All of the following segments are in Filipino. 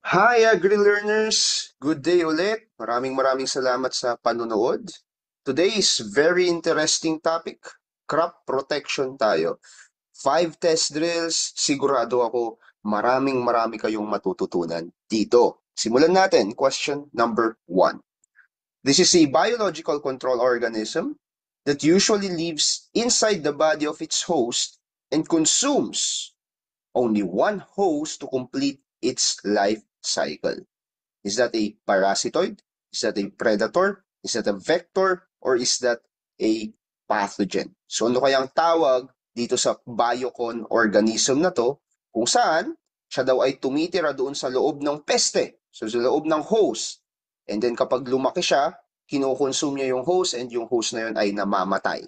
Hi, Agri-learners! Good day ulit. Maraming salamat sa panunood. Today is very interesting topic. Crop protection tayo. 5 test drills. Sigurado ako marami kayong matututunan dito. Simulan natin. Question number 1. This is a biological control organism that usually lives inside the body of its host and consumes only one host to complete its life cycle. Is that a parasitoid? Is that a predator? Is that a vector? Or is that a pathogen? So ano kayang tawag dito sa biocon organism na to kung saan siya daw ay tumitira doon sa loob ng peste, so sa loob ng host. And then kapag lumaki siya, kinokonsume niya yung host and yung host na yun ay namamatay.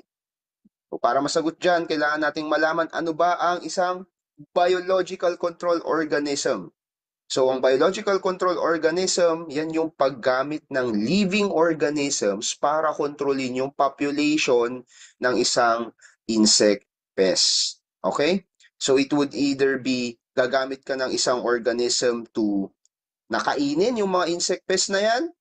So para masagot dyan, kailangan nating malaman ano ba ang isang biological control organism. So, ang biological control organism, yan yung paggamit ng living organisms para kontrolin yung population ng isang insect pest. Okay? So, it would either be gagamit ka ng isang organism to nakainin yung mga insect pest na yan,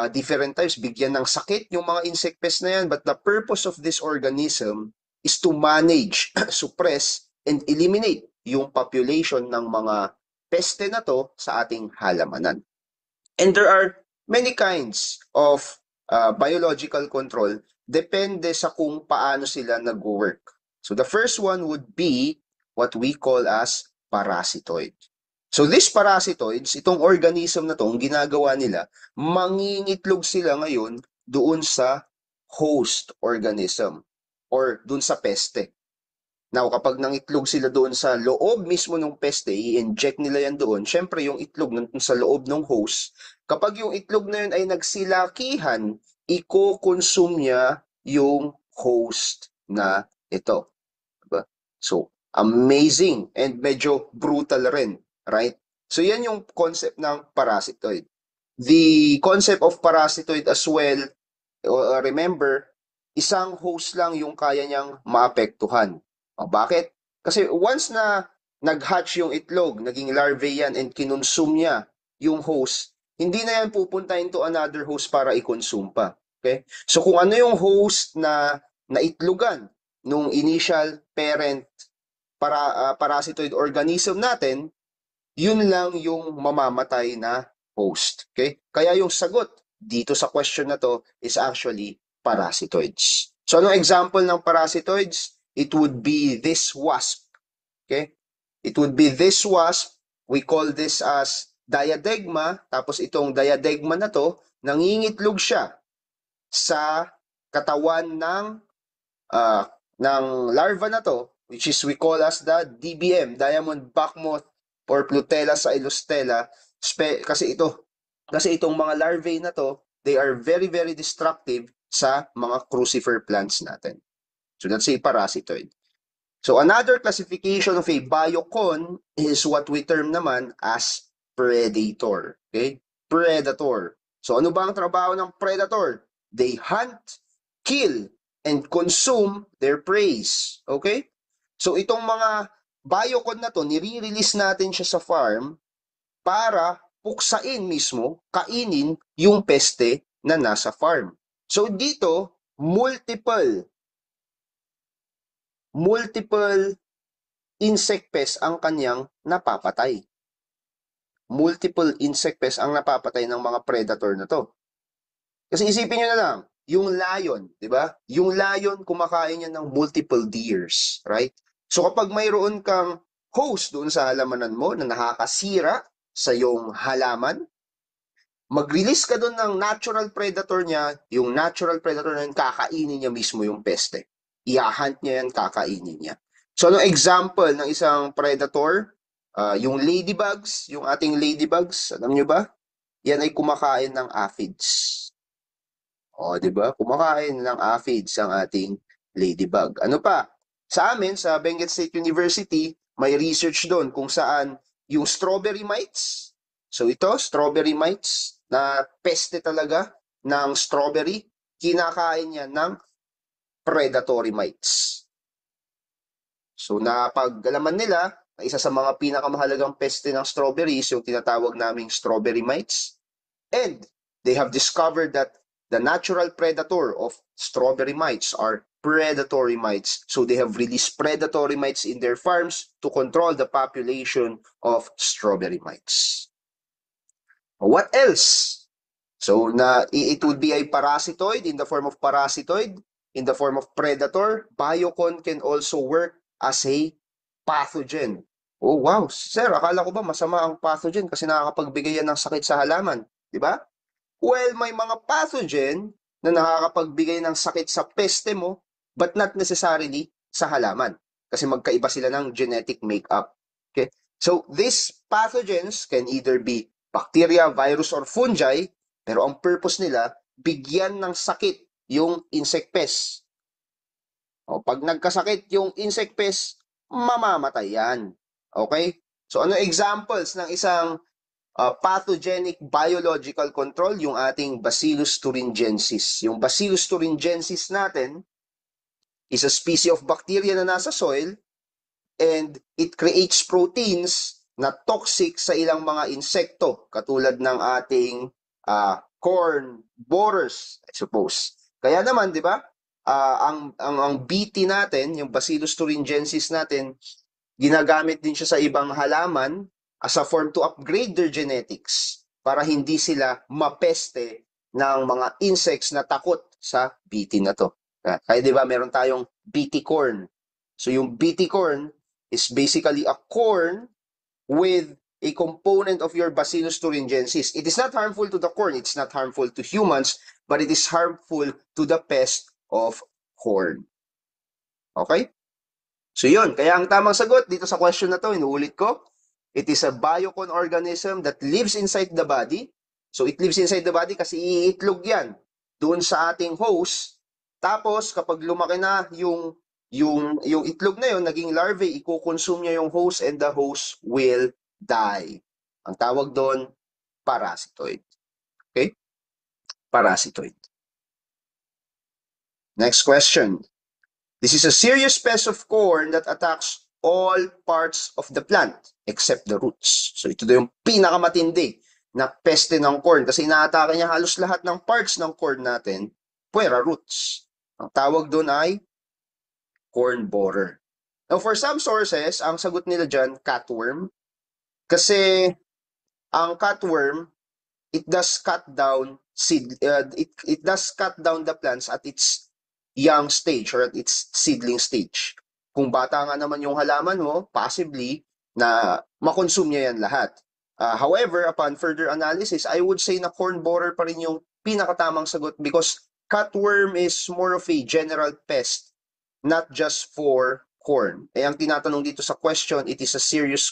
different types, bigyan ng sakit yung mga insect pest na yan, but the purpose of this organism is to manage, suppress, and eliminate yung population ng mga peste na to sa ating halamanan. And there are many kinds of biological control, depende sa kung paano sila nag-work. So the first one would be what we call as parasitoid. So these parasitoids, itong organism na to, ang ginagawa nila, mangingitlog sila ngayon doon sa host organism or doon sa peste. Now, kapag nangitlog sila doon sa loob mismo ng peste, i-inject nila yan doon. Syempre, yung itlog nandun sa loob ng host, kapag yung itlog na yun ay nagsilakihan, i-consume niya yung host na ito. Diba? So, amazing and medyo brutal rin, right? So, yan yung concept ng parasitoid. The concept of parasitoid as well, remember, isang host lang yung kaya niyang maapektuhan. Bakit? Kasi once na nag-hatch yung itlog, naging larvae yan and kinonsume niya yung host, hindi na yan pupunta into another host para i-consume pa. Okay? So kung ano yung host na naitlogan nung initial parent parasitoid organism natin, yun lang yung mamamatay na host. Okay? Kaya yung sagot dito sa question na to is actually parasitoids. So anong example ng parasitoids? It would be this wasp. Okay? It would be this wasp. We call this as diadegma. Tapos itong diadegma na to, nangingitlog siya sa katawan uh, ng larva na to, which is we call as the DBM, diamond backmoth or Plutella xylostella, kasi itong mga larvae na to, they are very destructive sa mga crucifer plants natin. So that's a parasitoid. So another classification of a biocon is what we term naman as predator. Okay? Predator. So ano ba ang trabaho ng predator? They hunt, kill, and consume their prey. Okay? So itong mga biocon na to, nire-release natin siya sa farm para puksain mismo, kainin yung peste na nasa farm. So dito, multiple insect pests ang kanyang napapatay. Multiple insect pests ang napapatay ng mga predator na to. Kasi isipin nyo na lang, yung lion, di ba? Yung lion, kumakain niya ng multiple deers, right? So kapag mayroon kang host doon sa halamanan mo na nakakasira sa yung halaman, mag-release ka doon ng natural predator niya, yung natural predator na yun, kakainin niya mismo yung peste. I-hunt niya yan, kakainin niya. So, ano example ng isang predator? Yung ladybugs, yung ating ladybugs, alam nyo ba? Yan ay kumakain ng aphids. O, di ba? Kumakain ng aphids ang ating ladybug. Ano pa? Sa amin, sa Benguet State University, may research doon kung saan yung strawberry mites. So ito, strawberry mites na peste talaga ng strawberry, kinakain niya ng predatory mites. So napag-alaman nila, Isa sa mga pinakamahalagang peste ng strawberries, yung tinatawag naming strawberry mites. And they have discovered that the natural predator of strawberry mites are predatory mites. So they have released predatory mites in their farms to control the population of strawberry mites. What else? So it would be a parasitoid in the form of parasitoid, in the form of predator. Biocon can also work as a pathogen. Oh wow, sir, akala ko ba masama ang pathogen kasi nakakapagbigay yan ng sakit sa halaman, di ba? Well, may mga pathogen na nakakapagbigay ng sakit sa peste mo, but not necessarily sa halaman kasi magkaiba sila ng genetic makeup. Okay? So these pathogens can either be bacteria, virus, or fungi, pero ang purpose nila, bigyan ng sakit yung insect pest. O, pag nagkasakit yung insect pest, mamamatay yan. Okay? So ano examples ng isang pathogenic biological control? Yung ating Bacillus thuringiensis. Yung Bacillus thuringiensis natin is a species of bacteria na nasa soil and it creates proteins na toxic sa ilang mga insekto katulad ng ating corn borers, I suppose. Kaya naman, di ba? Ang BT natin, yung Bacillus thuringiensis natin, ginagamit din siya sa ibang halaman as a form to upgrade their genetics para hindi sila mapeste ng mga insects na takot sa BT na to. Kaya di ba meron tayong BT corn. So yung BT corn is basically a corn with a component of your Bacillus thuringiensis. It is not harmful to the corn, it's not harmful to humans, but it is harmful to the pest of corn. Okay? So yun, kaya ang tamang sagot dito sa question na to, inuulit ko, it is a biocon organism that lives inside the body. So it lives inside the body kasi iitlog yan doon sa ating host. Tapos kapag lumaki na yung itlog na yun, naging larvae, iko-consume niya yung host and the host will die. Ang tawag doon, parasitoid. Okay? Parasitoid. Next question. This is a serious pest of corn that attacks all parts of the plant except the roots. So ito daw yung pinakamatindi na peste ng corn kasi inaatake niya halos lahat ng parts ng corn natin, puwera roots. Ang tawag doon ay corn borer. Now for some sources, ang sagot nila dyan, cutworm. Kasi ang cutworm, it does cut down it does cut down the plants at its young stage or at its seedling stage. Kung bata nga naman yung halaman mo, possibly na makonsume niya yan lahat. However, upon further analysis, I would say na corn borer pa rin yung pinakatamang sagot because cutworm is more of a general pest, not just for corn. Eh ang tinatanong dito sa question, it is a serious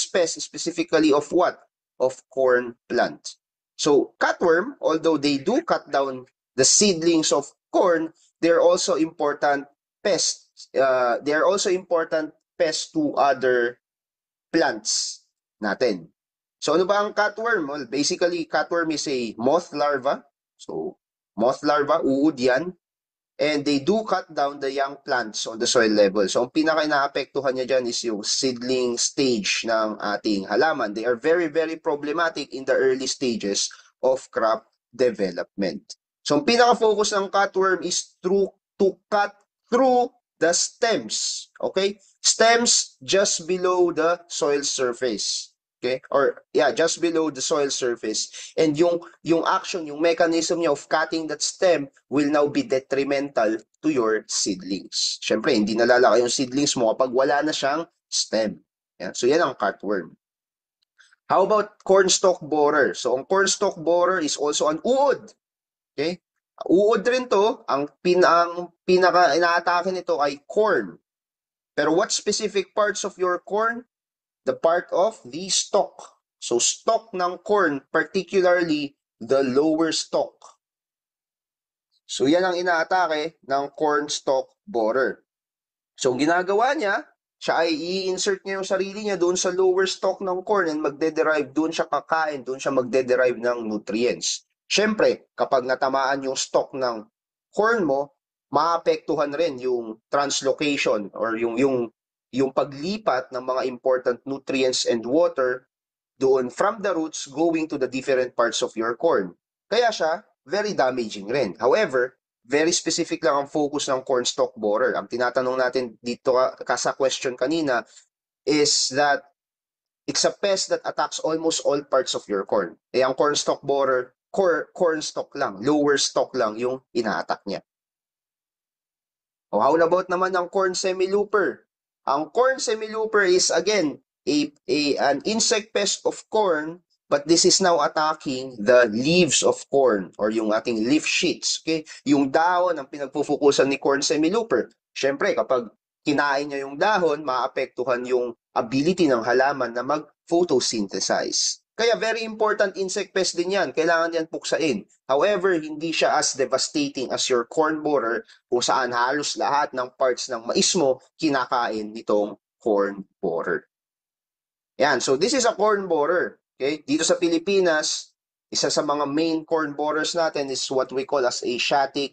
pest specifically of what? Of corn plant. So cutworm, although they do cut down the seedlings of corn, they're also important pests. They are also important pests to other plants natin. So ano ba ang cutworm? Well, basically, cutworm is a moth larva. So moth larva, uod yan. And they do cut down the young plants on the soil level. So ang pinaka-inaapektuhan niya dyan is yung seedling stage ng ating halaman. They are very, very problematic in the early stages of crop development. So ang pinaka-focus ng cutworm is to cut through the stems. Okay? Stems just below the soil surface. Okay? Or yeah, just below the soil surface. And yung action, yung mechanism niya of cutting that stem will now be detrimental to your seedlings. Syempre, hindi nalalaki yung seedlings mo kapag wala na siyang stem. Yeah? So yan ang cutworm. How about cornstalk borer? So ang cornstalk borer is also an uod. Okay? Uod rin to, ang pinaka inaatake nito ay corn. Pero what specific parts of your corn? The part of the stalk. So stalk ng corn, particularly the lower stalk. So yan ang inaatake ng corn stalk borer. So ginagawa niya, siya ay i-insert niya yung sarili niya doon sa lower stalk ng corn and magde-derive, doon siya kakain, doon siya magde-derive ng nutrients. Siyempre, kapag natamaan yung stalk ng corn mo, maapektuhan rin yung translocation or yung yung paglipat ng mga important nutrients and water doon from the roots going to the different parts of your corn. Kaya siya very damaging rin. However, very specific lang ang focus ng corn stalk borer. Ang tinatanong natin dito sa question kanina is that it's a pest that attacks almost all parts of your corn. Eh, ang corn stalk borer, corn stalk lang, lower stalk lang yung ina-attack niya. O how about naman ang corn semilooper? Ang corn semilooper is again an insect pest of corn, but this is now attacking the leaves of corn or yung ating leaf sheets. Okay? Yung dahon ang pinagpufukusan ni corn semilooper. Siyempre, kapag kinain niya yung dahon, maapektuhan yung ability ng halaman na mag-photosynthesize. Kaya very important insect pest din yan. Kailangan yan puksain. However, hindi siya as devastating as your corn borer kung saan halos lahat ng parts ng mais mo kinakain nitong corn borer. Yan. So this is a corn borer. Okay? Dito sa Pilipinas, isa sa mga main corn borers natin is what we call as Asiatic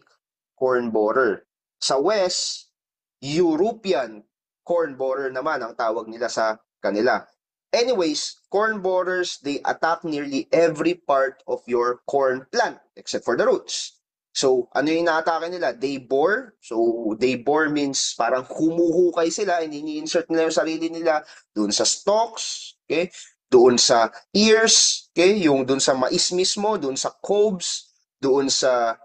corn borer. Sa West, European corn borer naman ang tawag nila sa kanila. Anyways, corn borers, they attack nearly every part of your corn plant except for the roots. So, ano yung inaatake nila? They bore. So, they bore means parang humuhukay sila, ini-insert nila yung sarili nila doon sa stalks, okay? Doon sa ears, okay? Yung doon sa mais mismo, doon sa cobes, doon sa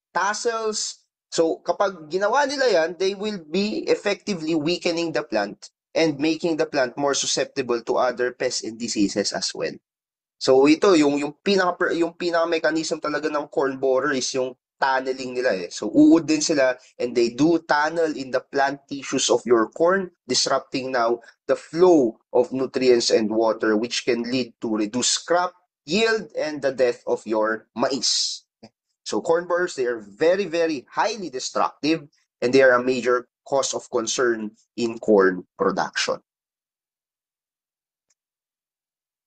tassels. So, kapag ginawa nila yan, they will be effectively weakening the plant and making the plant more susceptible to other pests and diseases as well. So ito yung pinaka mechanism talaga ng corn borer is yung tunneling nila eh. So uod din sila and they do tunnel in the plant tissues of your corn, disrupting now the flow of nutrients and water which can lead to reduced crop yield and the death of your mais. So corn borers, they are very, very highly destructive and they are a major cause of concern in corn production.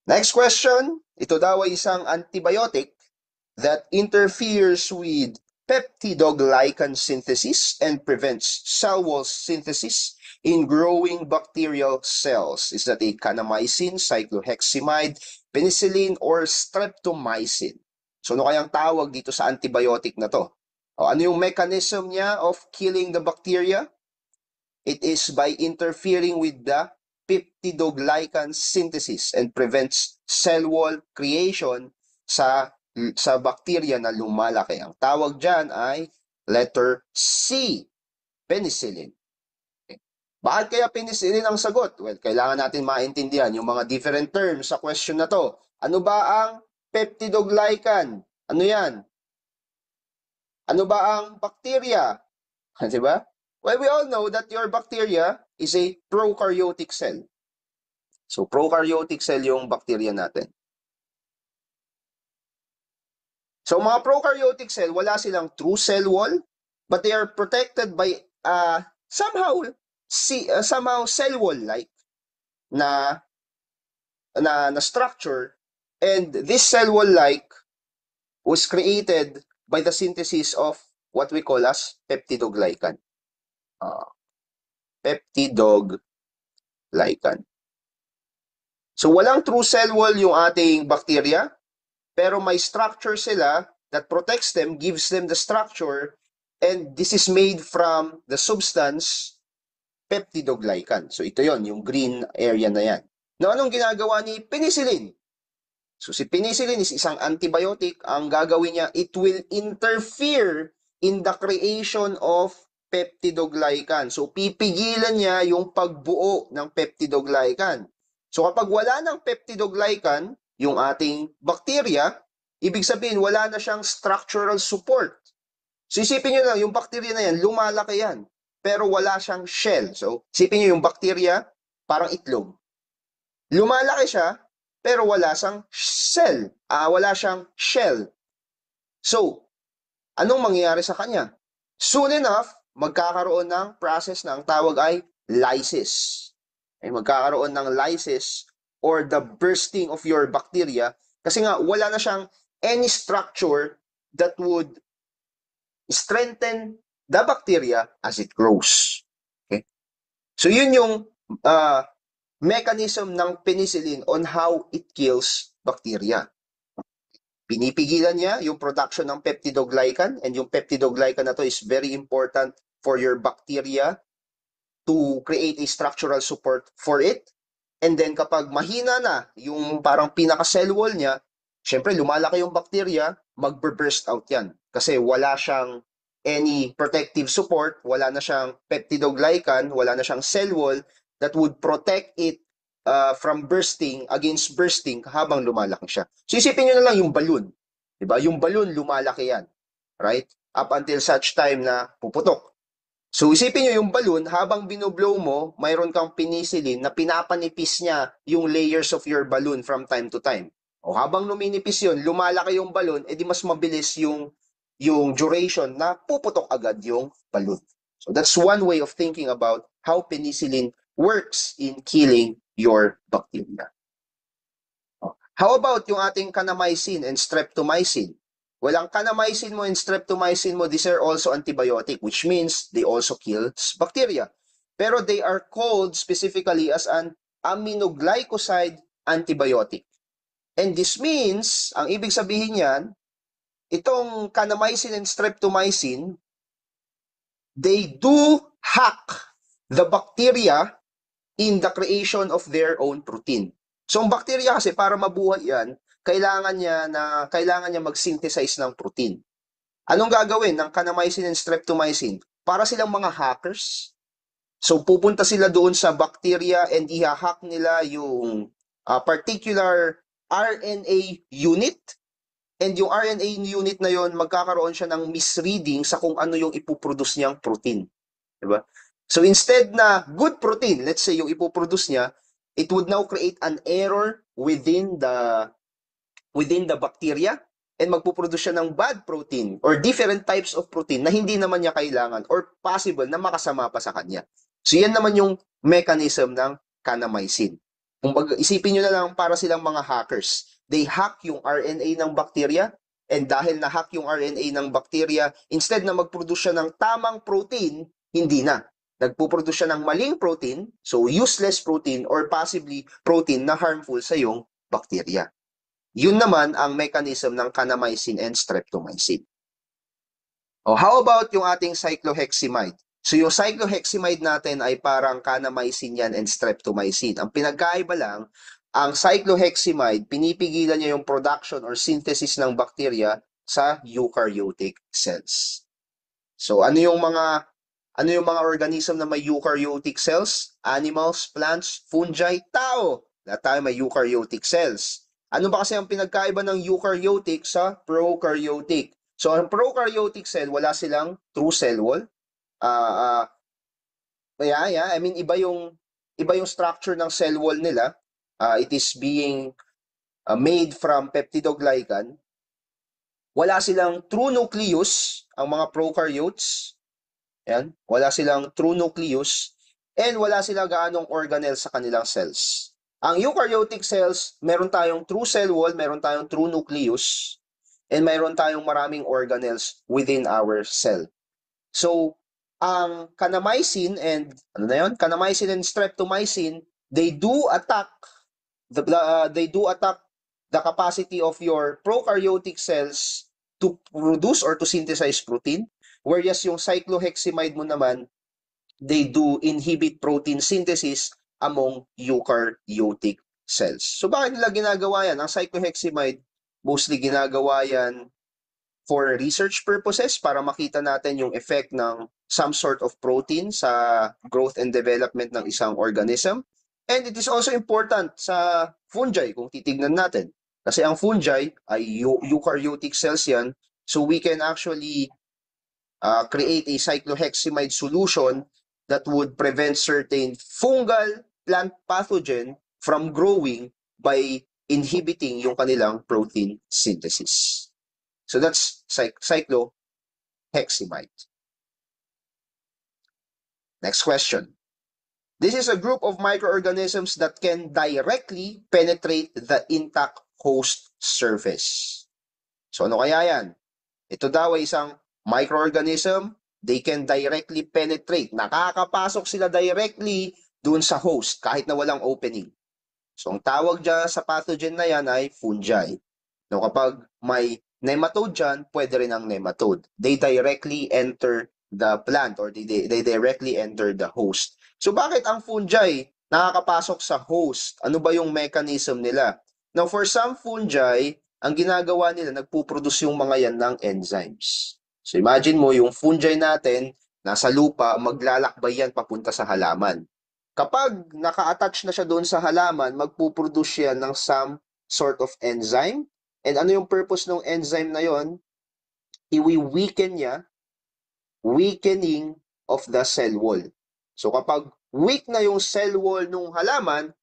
Next question, ito daw ay isang antibiotic that interferes with peptidoglycan synthesis and prevents cell wall synthesis in growing bacterial cells. Is that a kanamycin, cycloheximide, penicillin, or streptomycin? So ano kayang tawag dito sa antibiotic na to? O, ano yung mechanism niya of killing the bacteria? It is by interfering with the peptidoglycan synthesis and prevents cell wall creation sa bacteria na lumalaki. Ang tawag dyan ay letter C, penicillin. Okay. Bakit kaya penicillin ang sagot? Well, kailangan natin maintindihan yung mga different terms sa question na to. Ano ba ang peptidoglycan? Ano yan? Ano ba ang bacteria? Diba? Well, we all know that your bacteria is a prokaryotic cell. So, prokaryotic cell yung bacteria natin. So, mga prokaryotic cell, wala silang true cell wall, but they are protected by somehow cell wall-like na structure. And this cell wall-like was created by the synthesis of what we call as peptidoglycan. Peptidoglycan. So walang true cell wall yung ating bacteria, pero may structure sila that protects them, gives them the structure, and this is made from the substance peptidoglycan. So ito yon, yung green area na yan. Now anong ginagawa ni penicillin? So si penicillin is isang antibiotic. Ang gagawin niya, it will interfere in the creation of peptidoglycan. So pipigilan niya yung pagbuo ng peptidoglycan. So kapag wala ng peptidoglycan, yung ating bacteria, ibig sabihin wala na siyang structural support. So isipin nyo lang, yung bacteria na yan, lumalaki yan, pero wala siyang shell. So isipin nyo yung bacteria, parang itlog. Lumalaki siya, pero wala siyang cell. Wala siyang shell. So, anong mangyayari sa kanya? Soon enough, magkakaroon ng process na ang tawag ay lysis. Ay magkakaroon ng lysis or the bursting of your bacteria kasi nga wala na siyang any structure that would strengthen the bacteria as it grows. Okay? So yun yung uh, mechanism ng penicillin on how it kills bacteria. Pinipigilan niya yung production ng peptidoglycan, and yung peptidoglycan na to is very important for your bacteria to create a structural support for it. And then kapag mahina na yung parang pinaka-cell wall niya, syempre lumalaki yung bacteria, mag-burst out yan. Kasi wala siyang any protective support, wala na siyang peptidoglycan, wala na siyang cell wall that would protect it from bursting, against bursting habang lumalaki siya. So isipin nyo na lang yung balloon. Diba? Yung balloon, lumalaki yan. Right? Up until such time na puputok. So isipin nyo yung balloon, habang binoblow mo, mayroon kang penicillin na pinapanipis niya yung layers of your balloon from time to time. O habang luminipis yun, lumalaki yung balloon, edi mas mabilis yung duration na puputok agad yung balloon. So that's one way of thinking about how penicillin works in killing your bacteria. How about yung ating kanamycin and streptomycin? Well, ang kanamycin mo and streptomycin mo, these are also antibiotic, which means they also kill bacteria. Pero they are called specifically as an aminoglycoside antibiotic. And this means, ang ibig sabihin yan, itong kanamycin and streptomycin, they do hack the bacteria in the creation of their own protein. So ang bacteria kasi para mabuhay yan, kailangan niya mag-synthesize ng protein. Anong gagawin ng kanamycin and streptomycin? Para silang mga hackers. So pupunta sila doon sa bacteria and i-hack nila yung particular RNA unit. And yung RNA unit na yon, magkakaroon siya ng misreading sa kung ano yung ipoproduce niyang protein. Diba? So instead na good protein, let's say yung ipoproduce niya, it would now create an error within the bacteria, and magpuproduce siya ng bad protein or different types of protein na hindi naman niya kailangan or possible na makasama pa sa kanya. So yan naman yung mechanism ng kanamycin. Kung isipin nyo na lang, para silang mga hackers. They hack yung RNA ng bacteria, and dahil na-hack yung RNA ng bacteria, instead na mag-produce siya ng tamang protein, hindi na. Nagpuproduce siya ng maling protein, so useless protein or possibly protein na harmful sa iyong bacteria. Yun naman ang mechanism ng kanamycin and streptomycin. O how about yung ating cycloheximide? So yung cycloheximide natin ay parang kanamycin yan and streptomycin. Ang pinagkaiba lang, ang cycloheximide, pinipigilan niya yung production or synthesis ng bacteria sa eukaryotic cells. So ano yung mga organism na may eukaryotic cells? Animals, plants, fungi, tao. Lahat tayo may eukaryotic cells. Ano ba kasi ang pinagkaiba ng eukaryotic sa prokaryotic? So ang prokaryotic cell, wala silang true cell wall. I mean, iba yung structure ng cell wall nila. It is being made from peptidoglycan. Wala silang true nucleus, ang mga prokaryotes. Yan, wala silang true nucleus, and wala silang gaanong organelle sa kanilang cells. Ang eukaryotic cells, meron tayong true cell wall, meron tayong true nucleus, and meron tayong maraming organelles within our cell. So, ang kanamycin and kanamycin and streptomycin, they do attack the capacity of your prokaryotic cells to produce or to synthesize protein, whereas yung cycloheximide mo naman, they do inhibit protein synthesis among eukaryotic cells. So bakit nila ginagawa yan? Ang cycloheximide, mostly ginagawa yan for research purposes, para makita natin yung effect ng some sort of protein sa growth and development ng isang organism. And it is also important sa fungi, kung titignan natin. Kasi ang fungi ay eukaryotic cells yan, so we can actually create a cycloheximide solution that would prevent certain fungal plant pathogen from growing by inhibiting yung kanilang protein synthesis. So that's cycloheximide. Next question. This is a group of microorganisms that can directly penetrate the intact host surface. So ano kaya yan? Ito daw ay isang microorganism They can directly penetrate. Nakakapasok sila directly dun sa host kahit na walang opening. So ang tawag dyan sa pathogen na yan ay fungi. No, kapag may nematode dyan, pwede rin ang nematode. They directly enter the plant or they directly enter the host. So bakit ang fungi nakakapasok sa host? Ano ba yung mechanism nila? Now for some fungi, ang ginagawa nila, nagpuproduce yung mga yan ng enzymes. So imagine mo yung fungi natin, nasa lupa, maglalakbay yan papunta sa halaman. Kapag naka-attach na siya doon sa halaman, magpuproduce siya ng some sort of enzyme. And ano yung purpose ng enzyme na yon? I-weaken niya, weakening of the cell wall. So kapag weak na yung cell wall ng halaman,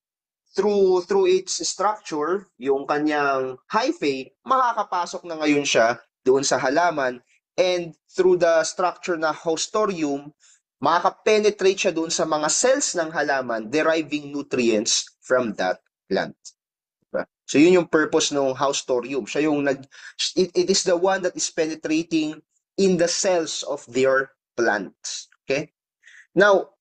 through its structure, yung kanyang hyphae, makakapasok na ngayon siya doon sa halaman, and through the structure na hostorium, makaka-penetrate siya doon sa mga cells ng halaman, deriving nutrients from that plant. So yun yung purpose ng hostorium. Siya yung it is the one that is penetrating in the cells of their plants. Okay? Now,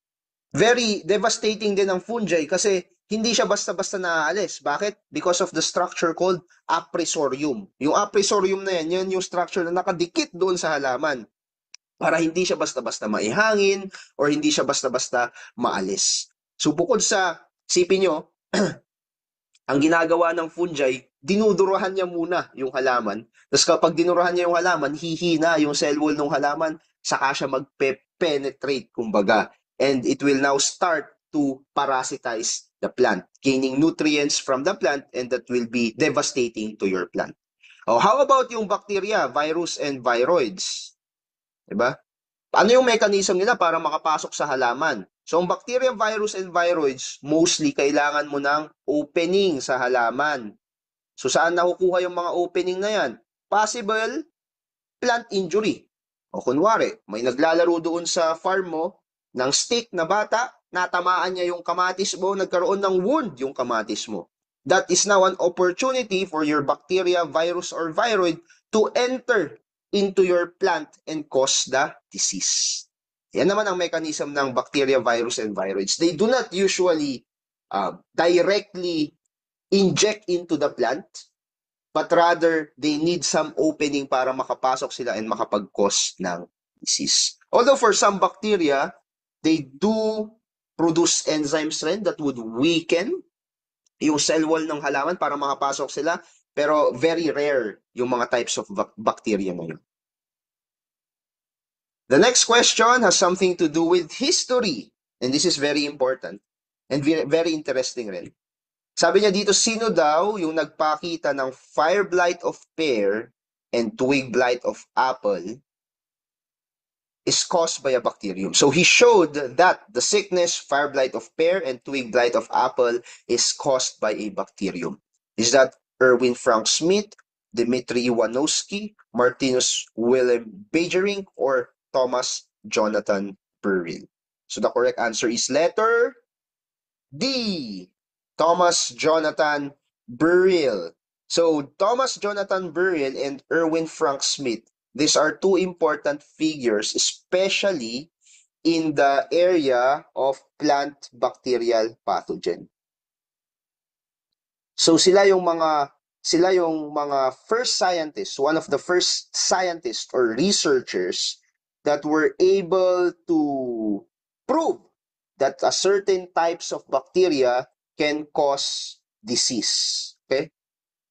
very devastating din ang fungi kasi hindi siya basta-basta naaalis. Bakit? Because of the structure called appresorium. Yung appresorium na yan yung structure na nakadikit doon sa halaman para hindi siya basta-basta maihangin or hindi siya basta-basta maalis. So bukod sa, sipin nyo, ang ginagawa ng fungi, dinuduruhan niya muna yung halaman. Tapos kapag dinuruhan niya yung halaman, hihina yung cell wall ng halaman, saka siya mag-penetrate, kumbaga. And it will now start to parasitize the plant, gaining nutrients from the plant, and that will be devastating to your plant. Oh, how about yung bacteria, virus, and viroids? Diba? Ano yung mechanism nila para makapasok sa halaman? So, ang bacteria, virus, and viroids, mostly kailangan mo ng opening sa halaman. So, saan nakukuha yung mga opening na yan? Possible plant injury. O kunwari, may naglalaro doon sa farm mo ng stick na bata, natamaan niya yung kamatis mo, nagkaroon ng wound yung kamatis mo. That is now an opportunity for your bacteria, virus, or viroid to enter into your plant and cause the disease. Yan naman ang mechanism ng bacteria, virus, and viroids. They do not usually directly inject into the plant, but rather they need some opening para makapasok sila and makapag-cause ng disease. Although for some bacteria, they do produce enzymes rin that would weaken yung cell wall ng halaman para makapasok sila, pero very rare yung mga types of bacteria na yun. The next question has something to do with history. And this is very important and very interesting rin. Sabi niya dito, sino daw yung nagpakita ng fire blight of pear and twig blight of apple is caused by a bacterium. So he showed that the sickness, fire blight of pear and twig blight of apple is caused by a bacterium. Is that Erwin Frank Smith, Dmitry Iwanovsky, Martinus Willem Bajering, or Thomas Jonathan Burrill? So the correct answer is letter D, Thomas Jonathan Burrill. So Thomas Jonathan Burrill and Erwin Frank Smith, these are two important figures, especially in the area of plant bacterial pathogen. So sila yung mga first scientists, one of the first scientists or researchers that were able to prove that a certain types of bacteria can cause disease. Okay?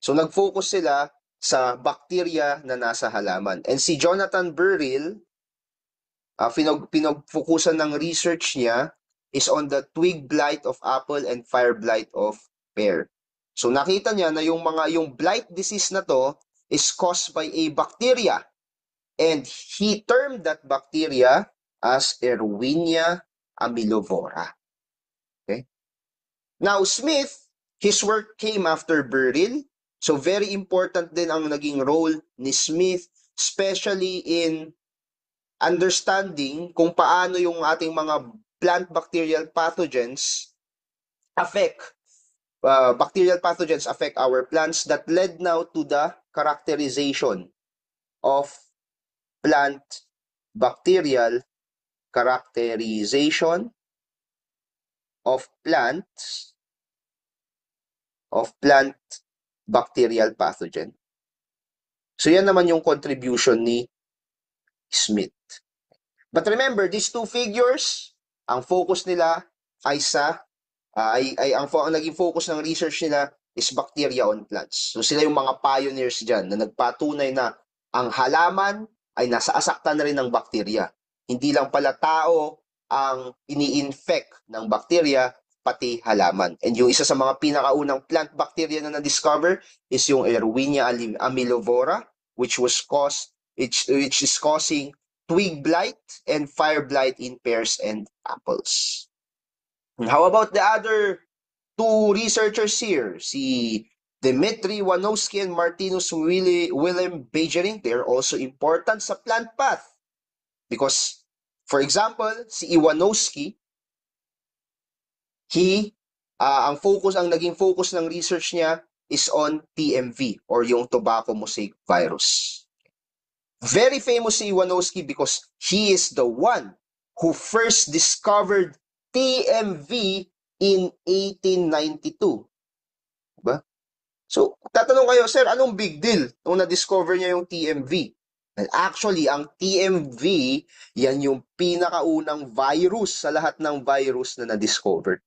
So nag-focus sila sa bacteria na nasa halaman. And si Jonathan Burrill, pinag-focusan ng research niya is on the twig blight of apple and fire blight of pear. So nakita niya na yung blight disease na to is caused by a bacteria, and he termed that bacteria as Erwinia amylovora. Okay? Now Smith, his work came after Burrill. So very important din ang naging role ni Smith, especially in understanding kung paano yung ating mga plant bacterial pathogens affect our plants, that led now to the characterization of plant bacterial characterization of plant bacterial pathogen. So yan naman yung contribution ni Smith. But remember, these two figures, ang focus nila ay ang naging focus ng research nila is bacteria on plants. So sila yung mga pioneers dyan na nagpatunay na ang halaman ay nasasaktan na rin ng bacteria. Hindi lang pala tao ang ini-infect ng bacteria, pati halaman. And yung isa sa mga pinakaunang plant bacteria na na-discover is yung Erwinia amylovora, which is causing twig blight and fire blight in pears and apples. How about the other two researchers here? Si Dmitry Iwanovsky and Martinus Willem Beijering. They're also important sa plant path. Because, for example, si Iwanovsky, ang naging focus ng research niya is on TMV or yung tobacco mosaic virus. Very famous si Iwanovsky because he is the one who first discovered TMV in 1892. Diba? So, tatanong kayo, sir, anong big deal nung na-discover niya yung TMV? And actually, ang TMV, yan yung pinakaunang virus sa lahat ng virus na na-discover.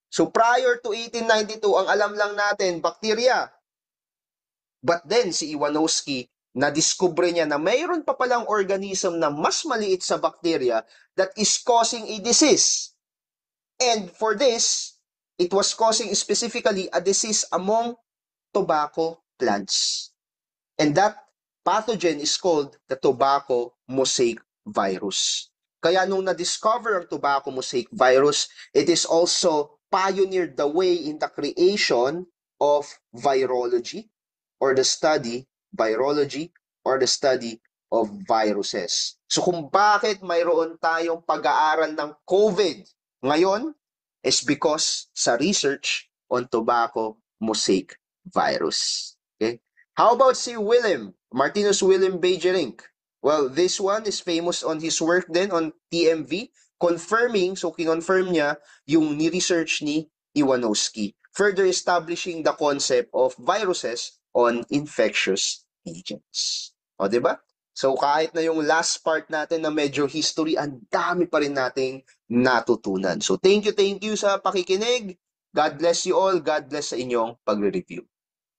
So, prior to 1892, ang alam lang natin, bacteria. But then, si Iwanovsky, na-discover niya na mayroon pa palang organism na mas maliit sa bacteria that is causing a disease. And for this, it was causing specifically a disease among tobacco plants. And that pathogen is called the tobacco mosaic virus. Kaya nung na-discover ang tobacco mosaic virus, it is also pioneered the way in the creation of virology or the study of viruses. So kung bakit mayroon tayong pag-aaral ng COVID ngayon is because sa research on tobacco mosaic virus. Okay? How about si Martinus Willem Beijering? Well, this one is famous on his work then on TMV, kinonfirm niya yung ni-research ni Iwanovsky, further establishing the concept of viruses on infectious agents. O, diba? So, kahit na yung last part natin na medyo history, ang dami pa rin nating natutunan. So, thank you sa pakikinig. God bless you all. God bless sa inyong pagre-review.